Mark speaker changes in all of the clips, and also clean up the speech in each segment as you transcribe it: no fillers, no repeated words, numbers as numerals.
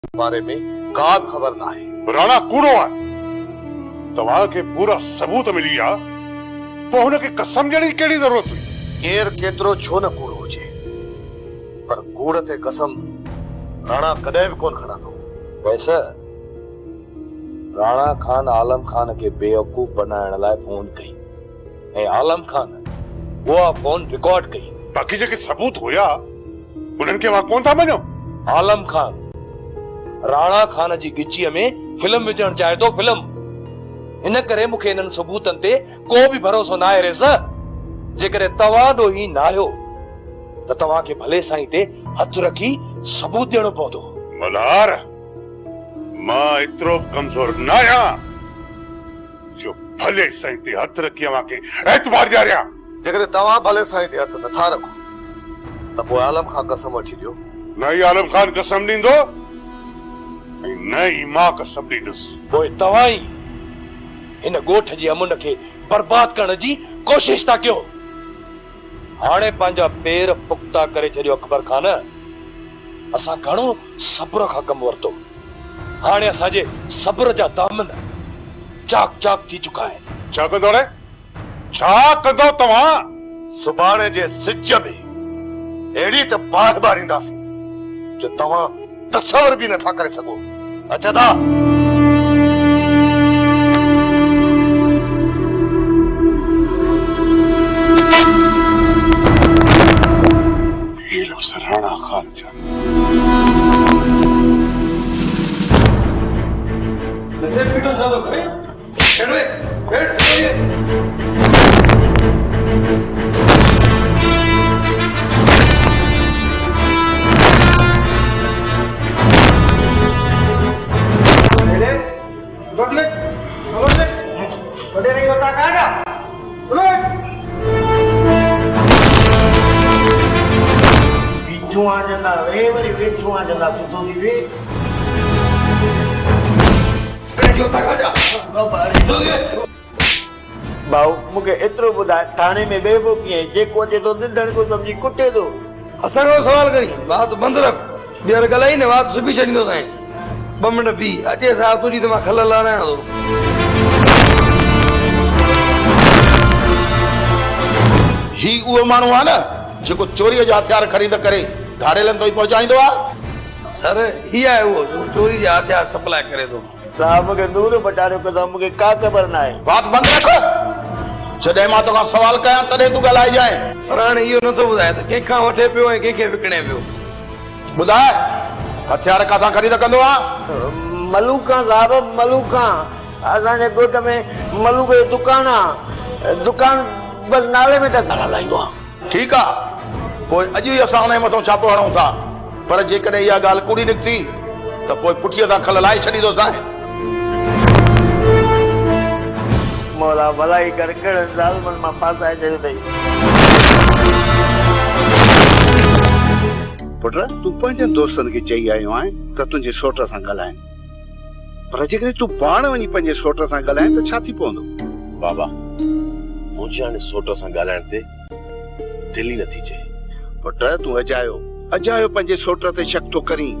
Speaker 1: बारे में का खबर ना है।
Speaker 2: राणा कूड़ो है तव्हां के पूरा सबूत मिली गया तो हुनखे कसम ॾियण जी कहिड़ी ज़रूरत हुई?
Speaker 1: केर केतिरो छो न कूड़ हुजे पर कूड़ ते कसम राणा कॾहिं बि कोन खणंदो।
Speaker 3: वैसे राणा खान आलम खान के बेवकूफ बनाने लाइ फोन कई ऐं आलम खान वो फोन रिकॉर्ड कई।
Speaker 2: बाक़ी जेके सबूत हुया उन्हनि खे मां कोन था मञो।
Speaker 3: आलम खान राणा खान जी गिचीअ में फिल्म विझण चाहे तो फिल्म। इन करे मूंखे इन्हनि सबूतनि ते को बि भरोसो न आहे रेस। जेकर तव्हां ॾोही न आहियो त तव्हांखे भले साईं ते हथ रखी सबूत ॾियणो पवंदो।
Speaker 2: मल्हार मां एतिरो कमज़ोर न आहियां जो भले साईं ते हथ रखी मूंखे एतबार ॾियारियां।
Speaker 1: जेकर तव्हां भले साईं ते हथ नथा रखो त पोइ आलम खान कसम वठी ॾियो।
Speaker 2: न ई आलम खान कसम ॾींदो ऐं न ई मां कसम ॾींदुसि।
Speaker 3: पोइ तव्हां ई हिन ॻोठ जे अमुन खे बर्बाद करण जी कोशिश था कयो। हाणे पंहिंजा पेर पुख्ता करे छॾियो अकबर खान। असां घणो सब्र खां कमु वरितो। हाणे असांजे सब्र जा दामन चाक चाक थी चुका आहिनि।
Speaker 2: छा कंदो रे? छा कंदो तव्हां?
Speaker 1: सुभाणे जे सिज में अहिड़ी त बाहि ॿारींदासीं जो तव्हां तसवर बि नथा करे सघो। अच्छा था
Speaker 2: ये लफ्ज़ राणा खान जा
Speaker 4: भाऊ मूंखे एतिरो ॿुधाए थाणे में बेबो कीअं जेको अचे थो निंदण को समझी कुटे थो।
Speaker 5: असां खां सवाल करी बात बंदि रख ॿीहर ॻाल्हाई न बात सुबी छॾींदो साईं। 2 मिंट बी अचे साहिब तुंहिंजी त मां खल लारायां थो।
Speaker 6: ही उहो माण्हू आहे न जेको चोरीअ जा हथियार ख़रीद करे धाड़ेलनि ताईं पहुचाईंदो आहे।
Speaker 5: सर ही आहे उहो जो चोरी जा हथियार सप्लाई करे थो।
Speaker 4: साहब मूंखे नूर पटारियो कंदा मूंखे का ख़बर न आहे।
Speaker 6: बात बंदि रख। जॾहिं मां तोखां सवाल कयां तॾहिं तूं ॻाल्हाए जाए।
Speaker 5: पर हाणे इहो नथो ॿुधाए त कंहिंखां वठे पियो ऐं कंहिंखे विकिणे पियो।
Speaker 6: ॿुधाए हथियार काथां ख़रीद कंदो आहे?
Speaker 4: मलूका साहब मलूका असांजे ॻोठ में मलूक जो दुकान आहे। दुकान बस नाले में त हलाईंदो आहे।
Speaker 6: ठीकु आहे पोइ अॼु ई असां हुन जे मथां छापो हणूं था पर जेकॾहिं इहा ॻाल्हि कूड़ी निकिती त पोइ पुठीअ तां खल लाहे छॾींदोसीं।
Speaker 4: मौला भलाई कर कहिड़े ज़ालिमनि मां फासाए छॾियो अथई।
Speaker 7: पुट तूं पंहिंजनि दोस्तनि खे चई आयो आहीं त तुंहिंजे सोट सां ॻाल्हाइनि पर जेकॾहिं तूं पाण वञी पंहिंजे सोट सां ॻाल्हाए त छा थी पवंदो?
Speaker 8: बाबा मुंहिंजे हाणे सोट सां ॻाल्हाइण ते दिलि ई नथी चए।
Speaker 7: पुट तूं अजायो पंहिंजे सोट ते शक थो करीं।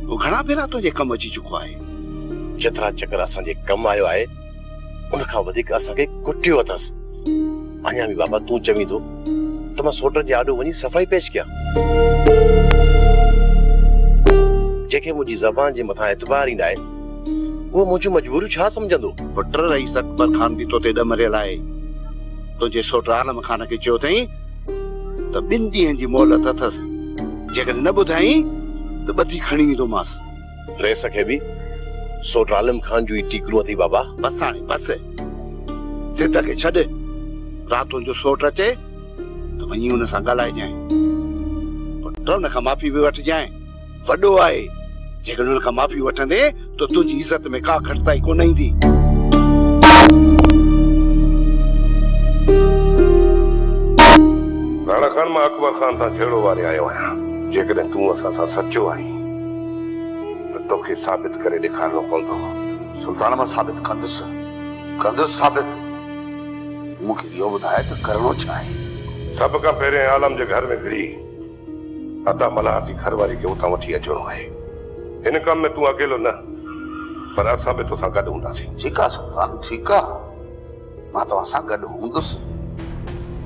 Speaker 7: हू घणा भेरा तुंहिंजे कमु अची चुको आहे।
Speaker 8: जेतिरा चकर असांजे कमु आयो आहे उन खां वधीक असांखे कुटियो अथसि। अञा बि बाबा तूं चवीं थो त मां सोट जे आॾो वञी सफ़ाई पेश कयां। जेके मुंहिंजी ज़बान जे मथां एतबार ई न आहे उहो मुंहिंजूं मजबूरियूं छा सम्झंदो?
Speaker 7: पुट रईस अकबर खान बि तो ते ॾमरियल आहे। तुंहिंजे सोट आलम खान खे चयो अथई त 2 ॾींहंनि जी मोहलत अथसि। जेकॾहिं न ॿुधाई त ॿधी खणी ईंदोमांसि।
Speaker 8: रेस खे बि सोट आलम खान जूं ई टीकरूं अथई बाबा।
Speaker 7: बस हाणे बस ज़िद खे छॾ। राति जो सोट अचे त वञी हुन सां ॻाल्हाइजांइ। पुट हुन खां माफ़ी बि वठजांइ। वॾो आहे जेकॾहिं हुन खां माफ़ी वठंदे त तुंहिंजी इज़त में का घटिताई कोन ईंदी।
Speaker 2: राणा खान मां अकबर खान सां जहिड़ो वारे आयो आहियां। जेकॾहिं तूं असां सां सचो आहीं त तोखे साबित करे ॾेखारणो पवंदो।
Speaker 1: सुल्तान मां साबित कंदुसि साबित। मूंखे इहो ॿुधाए त करणो छा आहे?
Speaker 2: सब खां पहिरियों आलम जे घर में घिरी अता मल्हार जी घरवारी खे उतां वठी अचणो आहे। इन कम में तू अकेलो न, पर असां बि तोसां गॾु हूंदासीं।
Speaker 7: ठीकु आहे सुल्तान, ठीकु आहे, मां तव्हां सां गॾु हूंदुसि,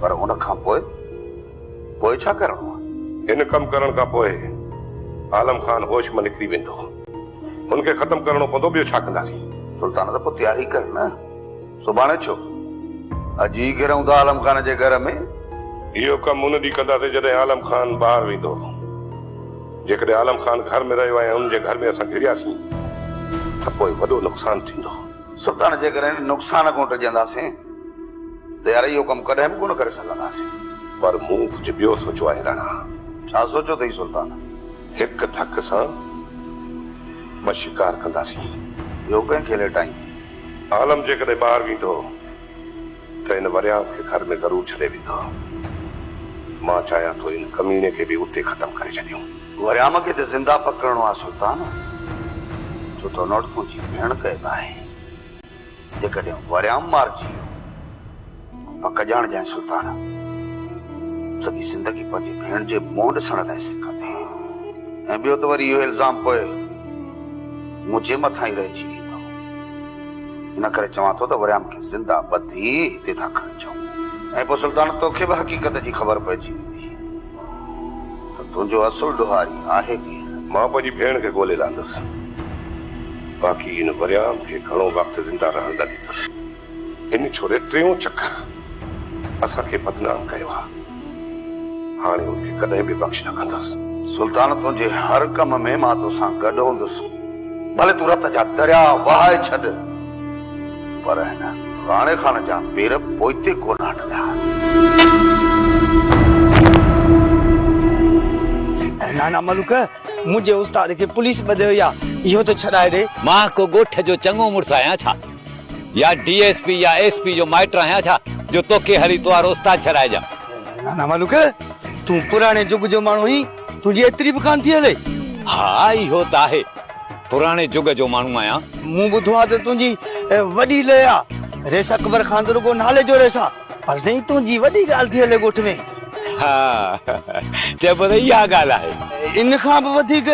Speaker 7: पर उन खां पोइ छा करणो आहे?
Speaker 2: इन कम करण खां पोइ आलम खान होश में निकिरी वेंदो, उनखे ख़त्म करणो पवंदो, ॿियो छा कंदासीं?
Speaker 7: सुल्तान त पोइ तयारी कर न, सुभाणे छो, अॼु ई गिरऊं था आलम खान जे घर में।
Speaker 2: इहो कमु उन ॾींहुं कंदासीं जॾहिं आलम खान ॿाहिरि वेंदो। जेकॾहिं आलम खान घर में रहियो ऐं उनजे घर में असां घिरियासीं त पोइ वॾो नुक़सानु थींदो।
Speaker 7: सुल्तान जे करे नुक़सान कोन टजंदासीं त यार इहो कमु कॾहिं बि कोन करे सघंदासीं।
Speaker 2: पर मूं कुझु ॿियो सोचियो आहे राणा।
Speaker 7: छा सोचियो अथई सुल्तान?
Speaker 2: हिकु धक सां ॿ शिकार कंदासीं।
Speaker 7: ॿियो कंहिंखे लेटाईंदी?
Speaker 2: आलम जेकॾहिं ॿाहिरि वेंदो त इन वरियाम खे घर में ज़रूर छॾे वेंदो। मां चाहियां थो इन कमीने खे बि उते ख़त्म करे छॾियूं।
Speaker 7: वरियाम खे त ज़िंदा पकड़णो आहे सुल्तान, छो त नोट तुंहिंजी भेण क़ैद आहे। जेकॾहिं वरियाम मारिजी वियो पक ॼाणजांइ सुल्तान, सॼी ज़िंदगी पंहिंजी भेण जे मुंहुं ॾिसण लाइ सिखंदे। ऐं ॿियो त वरी इहो इल्ज़ाम पोइ मुंहिंजे मथां ई रहिजी वेंदो। इन करे चवां थो त वरियाम खे ज़िंदा ॿधी हिते था खणी अचूं, ऐं पोइ सुल्तान तोखे बि हक़ीक़त जी ख़बर पइजी वेंदी त तुंहिंजो असुल ॾोहारी आहे केरु।
Speaker 2: मां पंहिंजी भेण खे ॻोल्हे लांदुसि, बाक़ी इन वरियाम खे घणो वक़्तु ज़िंदा रहण न ॾींदुसि। इन छोरे टियों चक्कर असांखे बदनाम कयो आहे, हाणे उनखे कॾहिं बि बख़्श न कंदुसि।
Speaker 7: सुल्तान तुंहिंजे हर कम में मां तोसां गॾु हूंदुसि, भले तूं रत जा दरिया वहाए छॾ, पर हिन राणे खान जा पेर पोइते कोन हटंदा।
Speaker 4: नाना मलूक, मुंहिंजे उस्ताद खे पुलिस ॿधियो या इहो त छॾाए ॾे।
Speaker 9: मां को ॻोठ जो चङो मुड़ुसु आहियां छा, या DSP या SP जो माइट आहियां छा जो तोखे हली तुआरो उस्ताद छॾाइजां?
Speaker 4: नाना मलूक, तूं पुराणे जुग जो माण्हू ही, तुंहिंजी एतिरी बि कान थी हले।
Speaker 9: हा इहो त आहे, पुराणे जुग जो माण्हू आहियां।
Speaker 4: मूं ॿुधो आहे त तुंहिंजी वॾी लय आहे, रेस अकबर खान त रुगो नाले जो रेस आहे, पर साईं तुंहिंजी वॾी ॻाल्हि थी हले ॻोठ में।
Speaker 9: हा चइबो त इहा ॻाल्हि आहे।
Speaker 4: इन खां बि वधीक,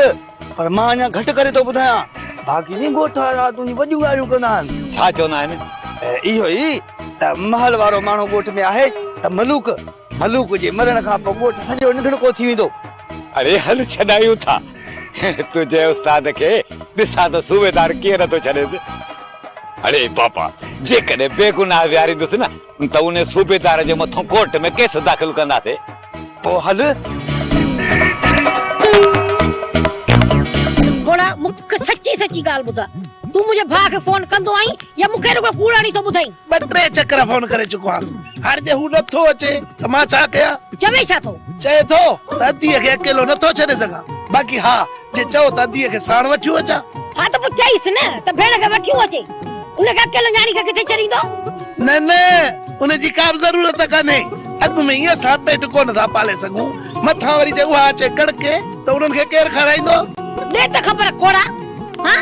Speaker 4: पर मां अञा घटि करे थो ॿुधायां, बाक़ी जी ॻोठ वारा तुंहिंजी वॾियूं ॻाल्हियूं कंदा आहिनि।
Speaker 9: छा चवंदा आहिनि?
Speaker 4: इहो ई त महल वारो माण्हू ॻोठ में आहे त मलूक जे मरण खां पोइ ॻोठ सॼो निधड़को थी वेंदो।
Speaker 9: अरे हल छॾायूं था, तुंहिंजे उस्ताद खे ॾिसां त सूबेदार कीअं नथो छॾेसि। अरे पापा, जेकॾहिं बेगुनाह विहारींदुसि न त उन सूबेदार जे मथां कोर्ट में केस दाख़िल कंदासीं।
Speaker 4: पोइ हल
Speaker 10: घोड़ा मूंखे सची ॻाल्हि ॿुधा, तूं मुंहिंजे भाउ खे फोन कंदो आई या मूंखे रुगो कूड़ाणी थो ॿुधाई?
Speaker 11: 2-3 चक्कर फोन करे चुको आहियां, हाणे जे हू नथो अचे त मां छा कयां?
Speaker 10: चवे छा थो?
Speaker 11: चए थो त अदीअ खे अकेलो नथो छॾे सघां, बाक़ी हा जे चओ त अदीअ खे साण वठी अचां।
Speaker 10: हा त पोइ चईसि न त भेण खे वठी अचे, उनखे अकेलो न्याणी खे किथे छॾींदो?
Speaker 11: न उनजी का बि ज़रूरत कान्हे, अॻु में ईअं असां पेट कोन था पाले सघूं, मथां वरी जे उहा अचे कड़के त उन्हनि खे केरु खाराईंदो?
Speaker 10: ॾे त ख़बर कोड़ा, हा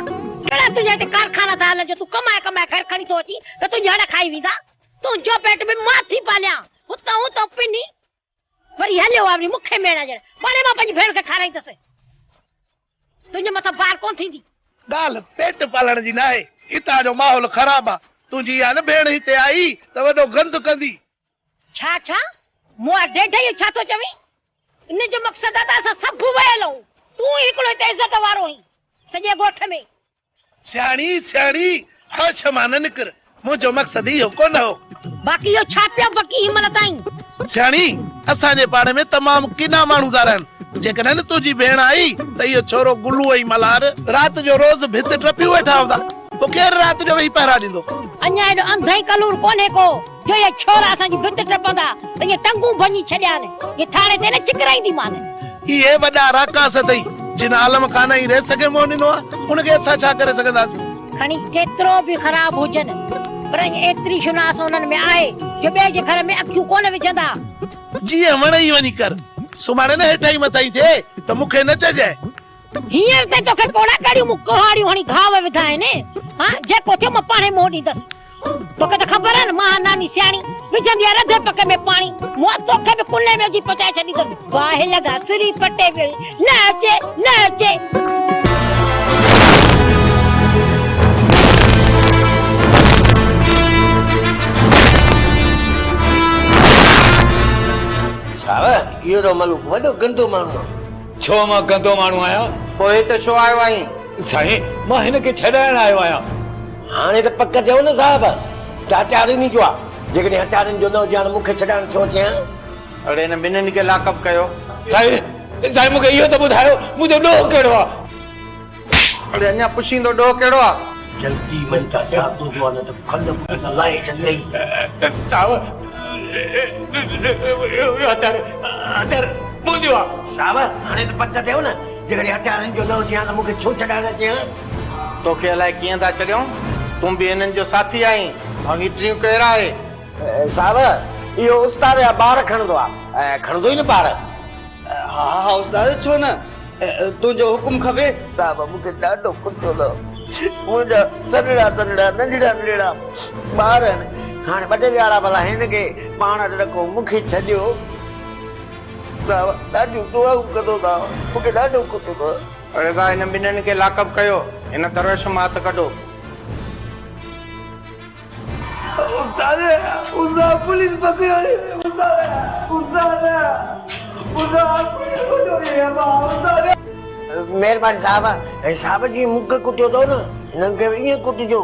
Speaker 10: कहिड़ा तुंहिंजे हिते कारखाना था हलनि जो तूं कमाए घर खणी थो अची त तुंहिंजा हड़ खाई वेंदा? तुंहिंजो पेट में मां थी पालियां, हुतां पिनी वरी हलियो आहे मूंखे मेणा ॼण, हाणे मां पंहिंजी भेण खे खाराईंदसि, तुंहिंजे मथां बार कोन थींदी।
Speaker 11: ॻाल्हि पेट पालण जी न आहे, हितां जो माहौल ख़राब आहे, तुंहिंजी इहा न भेण हिते आई त वॾो गंद कंदी।
Speaker 10: छा मूं ॾेढ छा थो चवी? इन जो मक़सदु आहे त असां सभु वयल आहियूं, तूं हिकिड़ो हिते इज़त वारो आहीं सॼे ॻोठ में।
Speaker 11: सियाणी हा क्षमा न निकर, मुंहिंजो मक़सदु इहो कोन हो।
Speaker 10: बाक़ी इहो छा पिया बकी हिमल ताईं?
Speaker 11: सियाणी असांजे पाड़े में तमामु किना माण्हू था रहनि, जेकॾहिं तुंहिंजी भेण आई त इहो छोरो गुलू ऐं मल्हार राति जो रोज़ भित टपियूं वेठा हूंदा, पोइ केरु राति जो वेही पहिरा ॾींदो?
Speaker 10: अञा एॾो अंधई कलूर कोन्हे को जो ये छोरा असांजी भित टपंदा त ये टंगू भञी छॾिया आहिनि, ये थाणे ते न चिकराईंदी मान।
Speaker 11: इहे वॾा राकास अथई, जिन आलम खान ई रह सघे मोह ॾिनो आहे, उनखे असां छा करे सघंदासीं?
Speaker 10: खणी केतिरो बि ख़राब हुजनि, पर एतिरी शुनास उन्हनि में आहे जो ॿिए जे घर में अखियूं कोन विझंदा।
Speaker 11: जीअं वणई वञी कर, सुभाणे न हेठाई मथाई थिए त मूंखे न चइजाए।
Speaker 10: हींअर त तोखे कोड़ा कड़ियूं मूं कुहाड़ियूं हणी घाव विधा आहिनि, हा जेको थियो मां पाणे मोह ॾींदसि। तोखे त ख़बर आहे न मां नानी सियाणी विझंदी आहे रधे पके में पाणी, मां तोखे बि कुल्ले में विझी पचाए छॾींदसि। वाहे लॻा सुरी पटे में न अचे
Speaker 4: अहिड़ो मलूक वॾो गंदो माण्हू आहे।
Speaker 9: छो मां गंदो माण्हू आहियां?
Speaker 4: पोइ हिते छो आयो आहीं?
Speaker 9: साईं मां हिनखे छॾाइण आयो आहियां।
Speaker 4: हाणे त पक थियो न साहब, चाचारिनी जो आहे। जेकॾहिं हचारिन जो न हुजे हाणे मूंखे छॾाइण छो चयां? अड़े हिन ॿिन्हिनि खे लाकअप कयो।
Speaker 9: साईं मूंखे इहो त ॿुधायो मुंहिंजो ॾोह कहिड़ो आहे?
Speaker 4: अड़े अञा पुछींदो ॾोह कहिड़ो आहे? जल्दी वञ चाचा, तुंहिंजो आहे न त खल न लाहे छॾी।
Speaker 9: साहब मुंहिंजो आहे।
Speaker 4: साहब हाणे त पक थियो न, जेकॾहिं हचारिन जो न हुजे हाणे मूंखे छो छॾाइण चयां? तोखे अलाए कीअं था छॾियूं? तूं बि हिननि जो साथी आहीं। ऐं टीं केरु आहे? साहब इहो उस्ताद जा ॿार खणंदो आहे, खणंदो ई न ॿार।
Speaker 5: हा उस्ताद छो न, तुंहिंजो हुकुम खपे।
Speaker 4: साहब मूंखे ॾाढो कुतो अथव। मुंहिंजा सनड़ा सनड़ा नंढड़ा नंढड़ा ॿार आहिनि। हाणे ॿ टे ॼाणा भला हिनखे पाण रखो, मूंखे छॾियो। साहब ॾाढियूं दुआऊं कंदो अथव, मूंखे ॾाढो कुतो अथव। अड़े तव्हां हिन ॿिन्हिनि खे लाकअप कयो, हिन दरवेश मां हथ कढो।
Speaker 5: उस्ताद पुलिस पकड़ो।
Speaker 4: महिरबानी साहब, साहब जी मूंखे कुटियो अथव न, हिननि खे ईअं कुटिजो।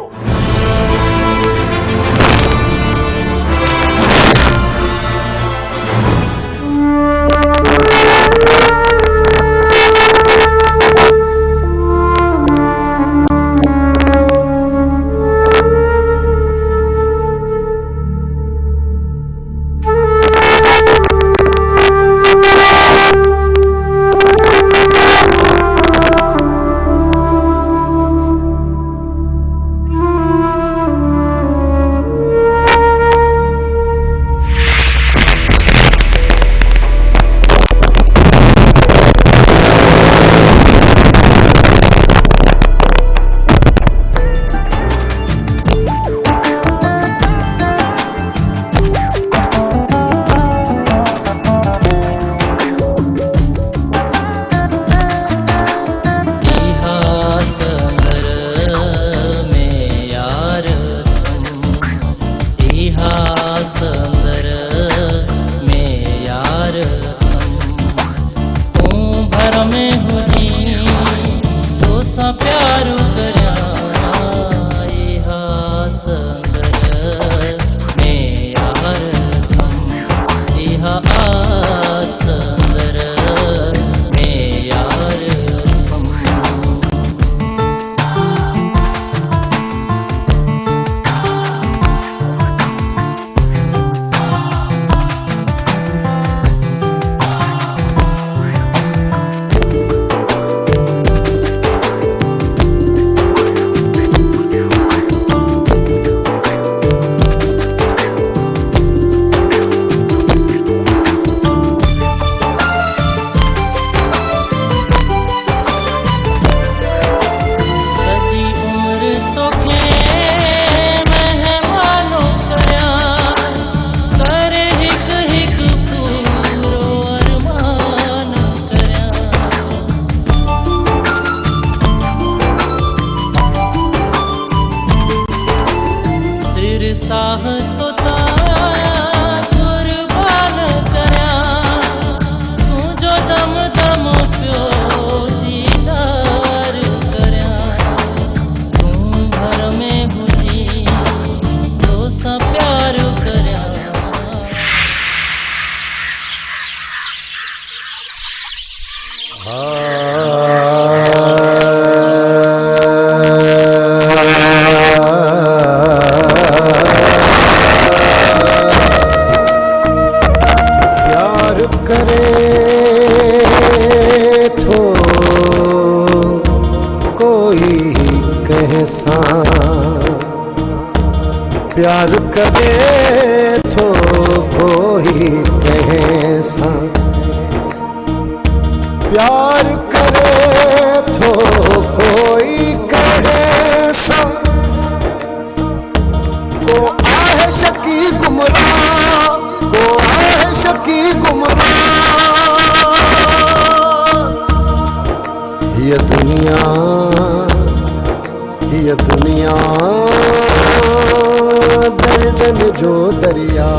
Speaker 12: प्यार करे तो कोई कैसा, प्यार करे तो कोई कैसा, को आहे शकी गुमराह, को आहे शकी गुमराह। ये दुनिया दर्दन जो दरिया।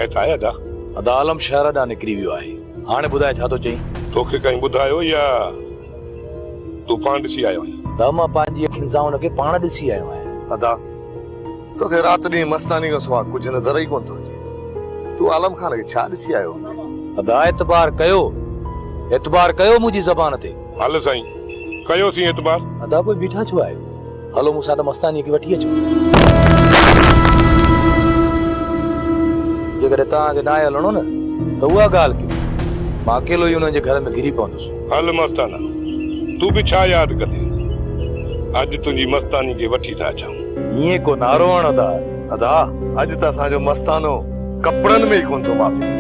Speaker 2: शिकायत आहे अदा?
Speaker 3: अदा आलम शहर ॾांहुं निकिरी वियो आहे। हाणे ॿुधाए छा थो चई?
Speaker 2: तोखे कहीं ॿुधायो या तूं पाण ॾिसी आयो आहीं?
Speaker 3: त मां पंहिंजी अखियुनि सां हुनखे पाण ॾिसी आयो आहियां।
Speaker 1: अदा तोखे रात ॾींहुं मस्तानी खां सवाइ कुझु नज़र ई कोन थो अचे। तूं आलम खान खे छा ॾिसी आयो?
Speaker 3: अदा एतबार कयो मुंहिंजी ज़बान ते।
Speaker 2: हल साईं, कयोसीं एतबार।
Speaker 3: अदा पोइ बीठा छो आहियो? हलो मूंसां त मस्तानीअ खे वठी अचो। जेकॾहिं तव्हांखे न आहे हलणो न त उहा ॻाल्हि कयो, मां अकेलो ई हुननि जे घर में घिरी पवंदुसि।
Speaker 2: हल मस्ताना, तूं बि छा यादि कंदे? अॼु तुंहिंजी मस्तानी खे वठी था अचां।
Speaker 3: ईअं को नारो हण अदा।
Speaker 1: अदा अॼु त असांजो मस्तानो कपड़नि में ई कोन थो मापे।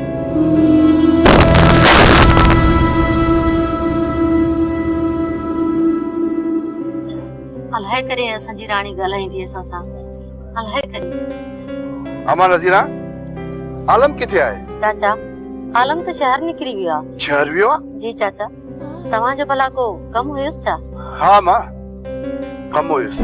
Speaker 13: अलाए करे असांजी राणी ॻाल्हाईंदी असां सां, अलाए करे।
Speaker 7: अमा नज़ीरा, आलम किथे आहे?
Speaker 13: चाचा, आलम त शहर निकिरी वियो आहे।
Speaker 7: शहर वियो आहे?
Speaker 13: जी चाचा, तव्हांजो भला को कम हुयुसि छा?
Speaker 7: हाँ मां, कम हुयुसि।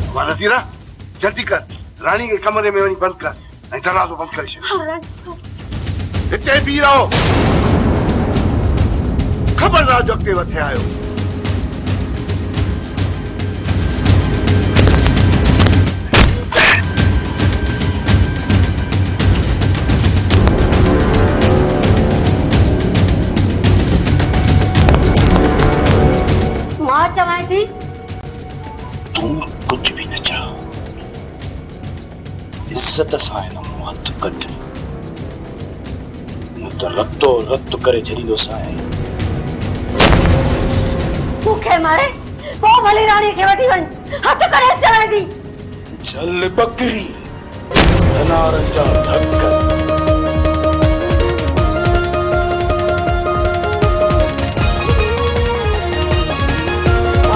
Speaker 7: अमा नज़ीरा, जल्दी कर, रानी के कमरे में वञी बंद कर ऐं दरवाज़ो बंद करे छॾ। हिते बीह रहो, खबरदार जो अॻिते वधे आयो।
Speaker 13: मां चवां थी
Speaker 3: तूं कुछ भी न चाह, इज्जत सां हिन मूं हथ कढ, न त रतो रत करे छॾींदो साईं।
Speaker 13: मूंखे मारे पोइ भली राणी खे वठी वञ, हथ करे चवां थी।
Speaker 3: चल बकरी धनारनि जा धक।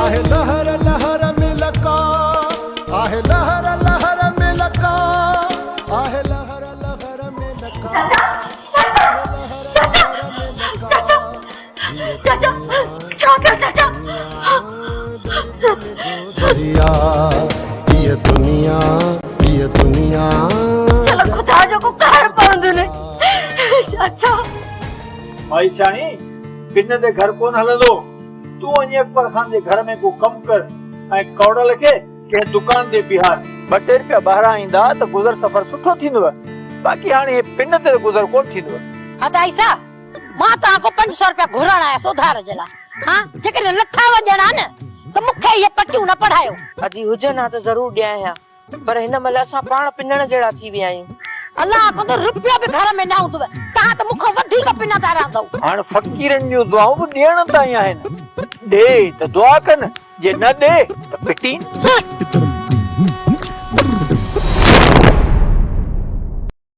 Speaker 12: आहे लहर लहर में लका, आहे लहर लहर में लका, आहे लहर लहर में लका।
Speaker 13: चाचा, चाचा, चाचा,
Speaker 12: दुनिया ये दुनिया, ये दुनिया।
Speaker 13: चलो खुदा जो को कहर पवंदो ने। चाचा
Speaker 14: भाई शाही बिन दे घर कोन हलंदो। तू वञी अकबर खान जे घर में को कम कर ऐं कौड़ल के दुकान दे बिहार। 2 रुपया ॿाहिरां ईंदा त गुज़र सफ़र सुठो थींदो। बाक़ी हाणे पिन ते गुज़र कोन थींदो।
Speaker 10: अदाई सा मां तव्हां को 500 रुपया घुरण आया सुधार जे लाइ। हां जेकॾहिं नथा वञणा न त मूंखे इहे पटियूं न पढ़ायो।
Speaker 15: अजी हुजनि हा त ज़रूर ॾियां, पर हिन महिल असां पाण पिनण जहिड़ा थी विया आहियूं।
Speaker 10: अल्लाह को तो रुपया भी घर में न हूंदव, तव्हां त मूंखां वधीक पिनंदा रहंदव।
Speaker 14: हाणे फ़कीरनि जूं दुआऊं बि ॾियण ताईं आहिनि। ॾे त दुआ कनि, जे न ॾे त पिटीन।